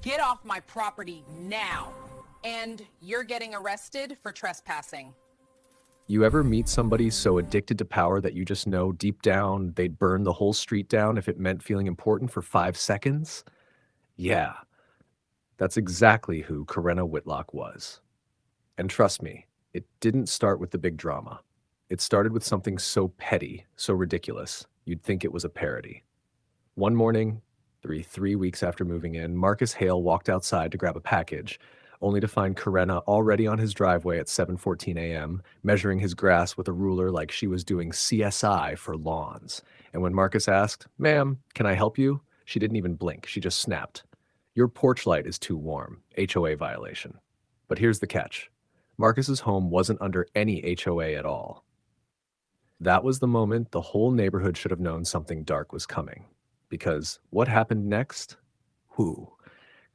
Get off my property now. And you're getting arrested for trespassing. You ever meet somebody so addicted to power that you just know deep down they'd burn the whole street down if it meant feeling important for 5 seconds? Yeah, that's exactly who Karenna Whitlock was. And trust me, it didn't start with the big drama. It started with something so petty, so ridiculous, you'd think it was a parody. One morning, three weeks after moving in, Marcus Hale walked outside to grab a package, only to find Karenna already on his driveway at 7:14 a.m., measuring his grass with a ruler like she was doing CSI for lawns. And when Marcus asked, "Ma'am, can I help you?" she didn't even blink. She just snapped, "Your porch light is too warm. HOA violation." But here's the catch. Marcus's home wasn't under any HOA at all. That was the moment the whole neighborhood should have known something dark was coming. Because what happened next? Who?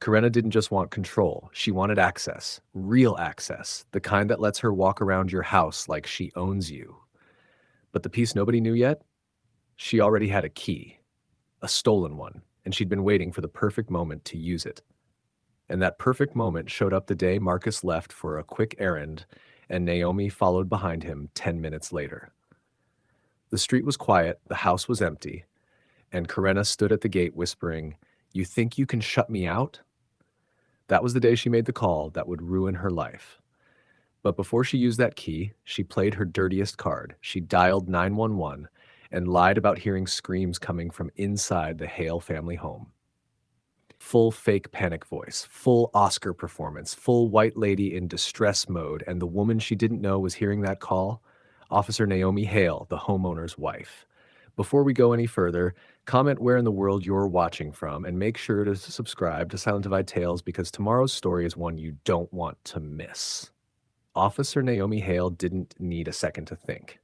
Karenna didn't just want control. She wanted access. Real access. The kind that lets her walk around your house like she owns you. But the piece nobody knew yet? She already had a key. A stolen one. And she'd been waiting for the perfect moment to use it. And that perfect moment showed up the day Marcus left for a quick errand, and Naomi followed behind him 10 minutes later. The street was quiet, the house was empty, and Karenna stood at the gate whispering, "You think you can shut me out?" That was the day she made the call that would ruin her life. But before she used that key, she played her dirtiest card. She dialed 911 and lied about hearing screams coming from inside the Hale family home. Full fake panic voice, full Oscar performance, full white lady in distress mode, and the woman she didn't know was hearing that call? Officer Naomi Hale, the homeowner's wife. Before we go any further, comment where in the world you're watching from, and make sure to subscribe to Silent Divide Tales because tomorrow's story is one you don't want to miss. Officer Naomi Hale didn't need a second to think.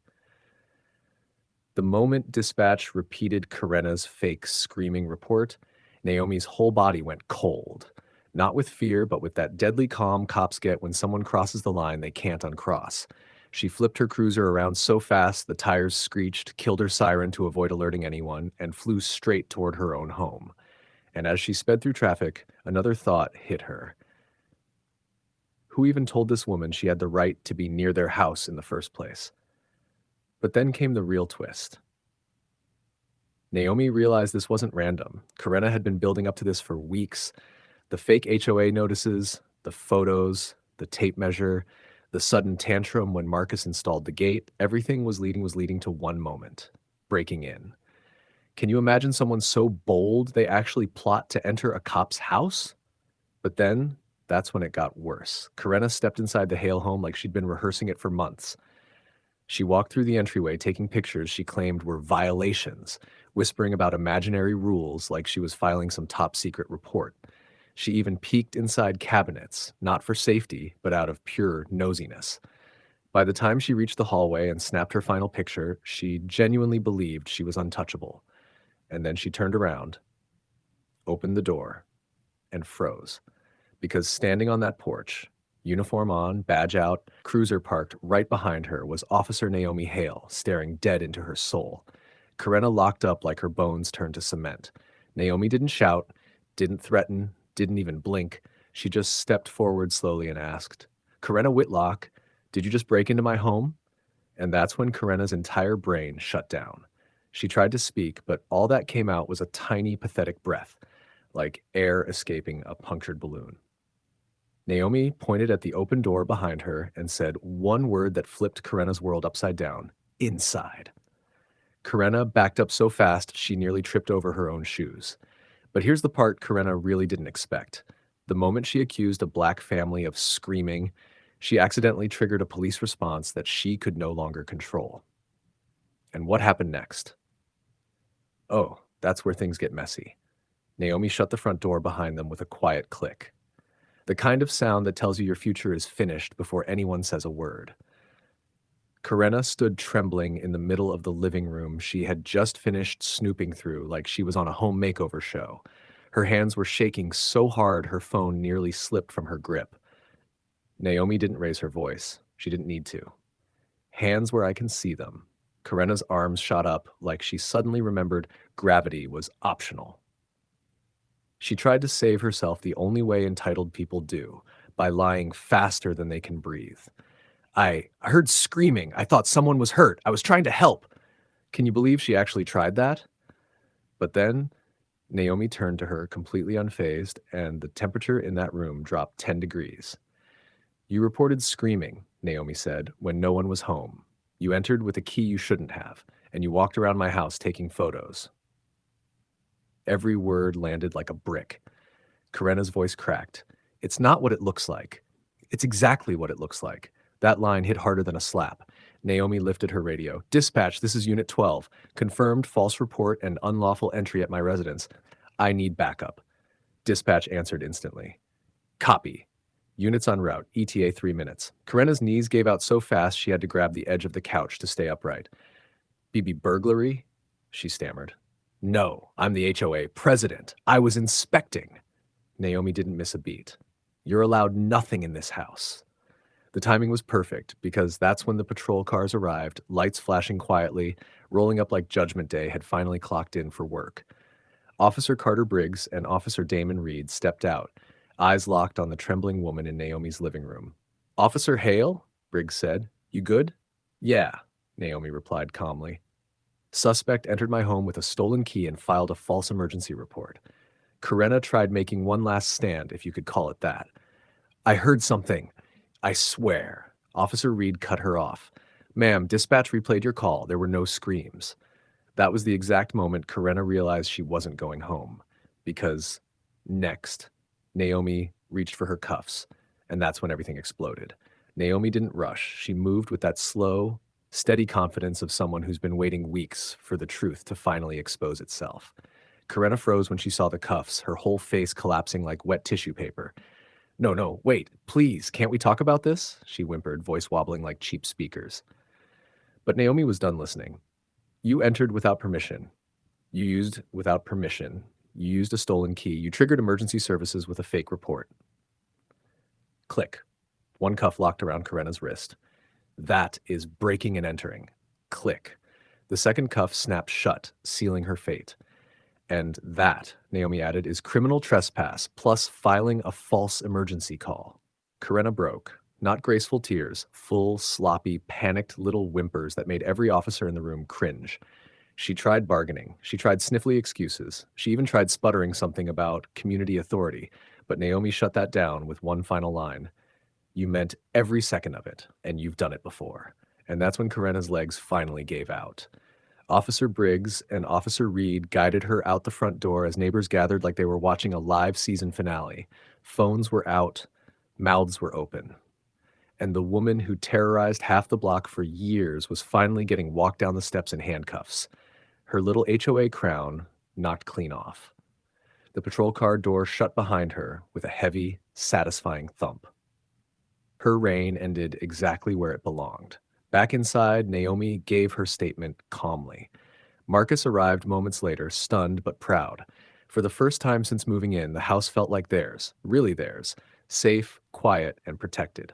The moment dispatch repeated Karenna's fake screaming report, Naomi's whole body went cold. Not with fear, but with that deadly calm cops get when someone crosses the line they can't uncross. She flipped her cruiser around so fast the tires screeched, killed her siren to avoid alerting anyone, and flew straight toward her own home. And as she sped through traffic, another thought hit her. Who even told this woman she had the right to be near their house in the first place? But then came the real twist. Naomi realized this wasn't random. Karenna had been building up to this for weeks. The fake HOA notices, the photos, the tape measure, the sudden tantrum when Marcus installed the gate, everything was leading to one moment: breaking in. Can you imagine someone so bold they actually plot to enter a cop's house? But then, that's when it got worse. Karenna stepped inside the Hale home like she'd been rehearsing it for months. She walked through the entryway, taking pictures she claimed were violations, whispering about imaginary rules like she was filing some top-secret report. She even peeked inside cabinets, not for safety, but out of pure nosiness. By the time she reached the hallway and snapped her final picture, she genuinely believed she was untouchable. And then she turned around, opened the door, and froze. Because standing on that porch, uniform on, badge out, cruiser parked right behind her, was Officer Naomi Hale, staring dead into her soul. Karenna locked up like her bones turned to cement. Naomi didn't shout, didn't threaten, didn't even blink. She just stepped forward slowly and asked, "Karenna Whitlock, did you just break into my home?" And that's when Karenna's entire brain shut down. She tried to speak, but all that came out was a tiny, pathetic breath, like air escaping a punctured balloon. Naomi pointed at the open door behind her and said one word that flipped Karenna's world upside down: inside. Karenna backed up so fast she nearly tripped over her own shoes. But here's the part Karenna really didn't expect. The moment she accused a black family of screaming, she accidentally triggered a police response that she could no longer control. And what happened next? Oh, that's where things get messy. Naomi shut the front door behind them with a quiet click. The kind of sound that tells you your future is finished before anyone says a word. Karenna stood trembling in the middle of the living room she had just finished snooping through like she was on a home makeover show. Her hands were shaking so hard her phone nearly slipped from her grip. Naomi didn't raise her voice. She didn't need to. "Hands where I can see them." Karenna's arms shot up like she suddenly remembered gravity was optional. She tried to save herself the only way entitled people do, by lying faster than they can breathe. I heard screaming. I thought someone was hurt. I was trying to help. Can you believe she actually tried that? But then Naomi turned to her completely unfazed, and the temperature in that room dropped 10 degrees. You reported screaming, Naomi said, when no one was home. You entered with a key you shouldn't have, and you walked around my house taking photos. Every word landed like a brick. Karenna's voice cracked. It's not what it looks like. It's exactly what it looks like. That line hit harder than a slap. Naomi lifted her radio. Dispatch, this is Unit 12. Confirmed false report and unlawful entry at my residence. I need backup. Dispatch answered instantly. Copy. Units en route. ETA 3 minutes. Karenna's knees gave out so fast she had to grab the edge of the couch to stay upright. BB burglary? She stammered. No, I'm the HOA president. I was inspecting. Naomi didn't miss a beat. You're allowed nothing in this house. The timing was perfect because that's when the patrol cars arrived, lights flashing quietly, rolling up like Judgment Day had finally clocked in for work. Officer Carter Briggs and Officer Damon Reed stepped out, eyes locked on the trembling woman in Naomi's living room. Officer Hale? Briggs said. You good? Yeah, Naomi replied calmly. Suspect entered my home with a stolen key and filed a false emergency report. Karenna tried making one last stand, if you could call it that. I heard something. I swear. Officer Reed cut her off. Ma'am, dispatch replayed your call. There were no screams. That was the exact moment Karenna realized she wasn't going home. Because next, Naomi reached for her cuffs, and that's when everything exploded. Naomi didn't rush. She moved with that slow, steady confidence of someone who's been waiting weeks for the truth to finally expose itself. Karenna froze when she saw the cuffs, her whole face collapsing like wet tissue paper. No, wait, please, can't we talk about this? She whimpered, voice wobbling like cheap speakers. But Naomi was done listening. You entered without permission. You used without permission. You used a stolen key. You triggered emergency services with a fake report. Click. One cuff locked around Karenna's wrist. That is breaking and entering. Click. The second cuff snapped shut, sealing her fate. And that, Naomi added, is criminal trespass plus filing a false emergency call. Karenna broke. Not graceful tears, full, sloppy, panicked little whimpers that made every officer in the room cringe. She tried bargaining. She tried sniffly excuses. She even tried sputtering something about community authority. But Naomi shut that down with one final line. You meant every second of it, and you've done it before. And that's when Karenna's legs finally gave out. Officer Briggs and Officer Reed guided her out the front door as neighbors gathered like they were watching a live season finale. Phones were out, mouths were open. And the woman who terrorized half the block for years was finally getting walked down the steps in handcuffs. Her little HOA crown knocked clean off. The patrol car door shut behind her with a heavy, satisfying thump. Her reign ended exactly where it belonged. Back inside, Naomi gave her statement calmly. Marcus arrived moments later, stunned but proud. For the first time since moving in, the house felt like theirs, really theirs, safe, quiet, and protected.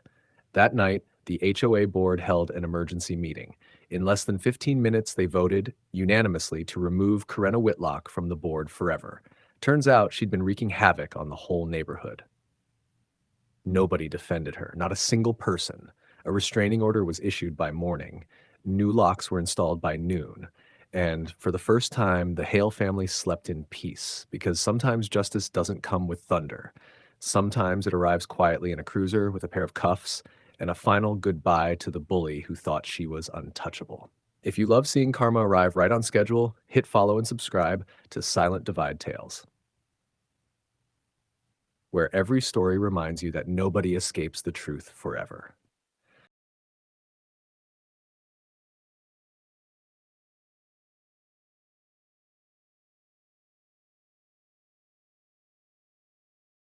That night, the HOA board held an emergency meeting. In less than 15 minutes, they voted unanimously to remove Karenna Whitlock from the board forever. Turns out she'd been wreaking havoc on the whole neighborhood. Nobody defended her, not a single person. A restraining order was issued by morning. New locks were installed by noon. And for the first time, the Hale family slept in peace, because sometimes justice doesn't come with thunder. Sometimes it arrives quietly in a cruiser with a pair of cuffs and a final goodbye to the bully who thought she was untouchable. If you love seeing karma arrive right on schedule, hit follow and subscribe to Silent Divide Tales, where every story reminds you that nobody escapes the truth forever.